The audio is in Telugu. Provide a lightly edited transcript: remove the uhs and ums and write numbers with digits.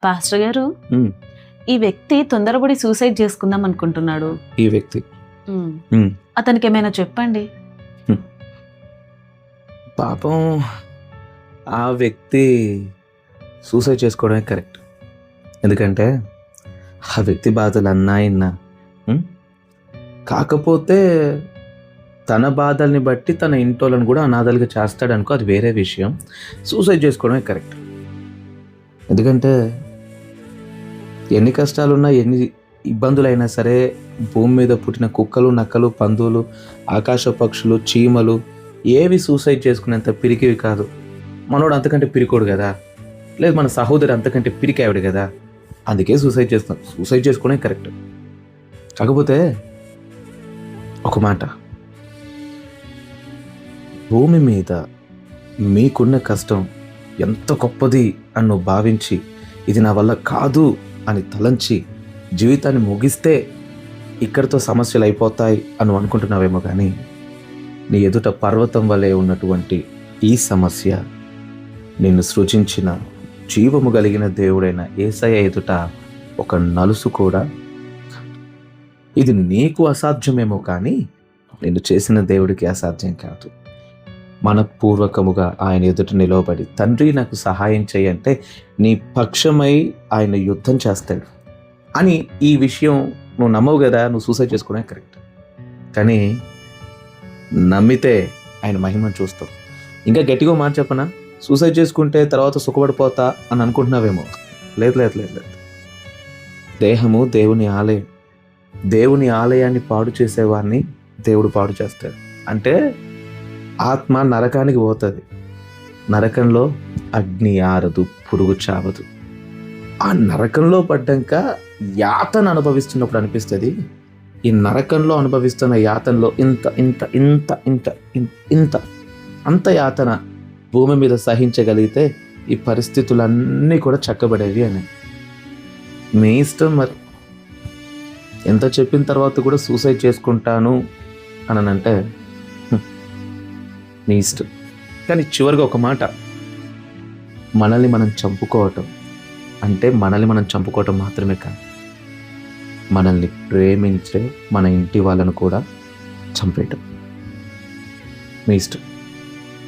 పాస్టర్ గారు, ఉమ్, ఈ వ్యక్తి తొందరపడి సూసైడ్ చేసుకుందాం అనుకుంటున్నాడు. ఈ వ్యక్తి ఉమ్. ఉమ్, అతనికి ఏమైనా చెప్పండి. పాపం ఆ వ్యక్తి సూసైడ్ చేసుకోవడమే కరెక్ట్. ఎందుకంటే ఆ వ్యక్తి బాధలు అన్నాయిన్నా, కాకపోతే తన బాధల్ని బట్టి తన ఇంటోళ్ళని కూడా అనాథలుగా చేస్తాడు అనుకో, అది వేరే విషయం. సూసైడ్ చేసుకోవడమే కరెక్ట్. ఎందుకంటే ఎన్ని కష్టాలున్నా, ఎన్ని ఇబ్బందులైనా సరే, భూమి మీద పుట్టిన కుక్కలు, నక్కలు, పందులు, ఆకాశ పక్షులు, చీమలు ఏవి సూసైడ్ చేసుకునేంత పిరికివి కాదు. మనోడు అంతకంటే పిరికోడు కదా, లేదు మన సహోదరు అంతకంటే పిరికావిడు కదా, అందుకే సూసైడ్ చేస్తాం. సూసైడ్ చేసుకోవడమే కరెక్ట్. కాకపోతే ఒక మాట, భూమి మీద మీకున్న కష్టం ఎంత గొప్పది అని నువ్వు భావించి, ఇది నా వల్ల కాదు అని తలంచి జీవితాన్ని ముగిస్తే ఇక్కడితో సమస్యలు అయిపోతాయి అని అనుకుంటున్నావేమో, కానీ నీ ఎదుట పర్వతం వలె ఉన్నటువంటి ఈ సమస్య నిన్ను సృజించిన జీవము కలిగిన దేవుడైన యేసయ్య ఎదుట ఒక నలుసు కూడా. ఇది నీకు అసాధ్యమేమో, కానీ నేను చేసిన దేవుడికి అసాధ్యం కాదు. మనపూర్వకముగా ఆయన ఎదుట నిలవబడి, తండ్రి నాకు సహాయం చేయంటే నీ పక్షమై ఆయన యుద్ధం చేస్తాడు అని ఈ విషయం నువ్వు నమ్మవు కదా, నువ్వు సూసైడ్ చేసుకోవడమే కరెక్ట్. కానీ నమ్మితే ఆయన మహిమను చూస్తావు. ఇంకా గట్టిగా మాట చెప్పనా, సూసైడ్ చేసుకుంటే తర్వాత సుఖపడిపోతా అని అనుకుంటున్నావేమో. లేదు లేదు లేదు లేదు. దేహము దేవుని ఆలయం. దేవుని ఆలయాన్ని పాడు చేసేవాడిని దేవుడు పాడు చేస్తాడు. అంటే ఆత్మ నరకానికి పోతుంది. నరకంలో అగ్ని ఆరదు, పురుగు చావదు. ఆ నరకంలో పడ్డాక యాతన అనుభవిస్తున్నప్పుడు అనిపిస్తుంది, ఈ నరకంలో అనుభవిస్తున్న యాతనలో ఇంత ఇంత ఇంత ఇంత ఇంత అంత యాతన భూమి మీద సహించగలిగితే ఈ పరిస్థితులన్నీ కూడా చక్కబడేవి అని. మీ ఇష్టం మరి. ఎంత చెప్పిన తర్వాత కూడా సూసైడ్ చేసుకుంటాను అని అంటే నీ ఇష్టం. కానీ చివరిగా ఒక మాట, మనల్ని మనం చంపుకోవటం అంటే మనల్ని మనం చంపుకోవటం మాత్రమే కాదు, మనల్ని ప్రేమించే మన ఇంటి వాళ్ళను కూడా చంపేయటం. మీ ఇష్టం.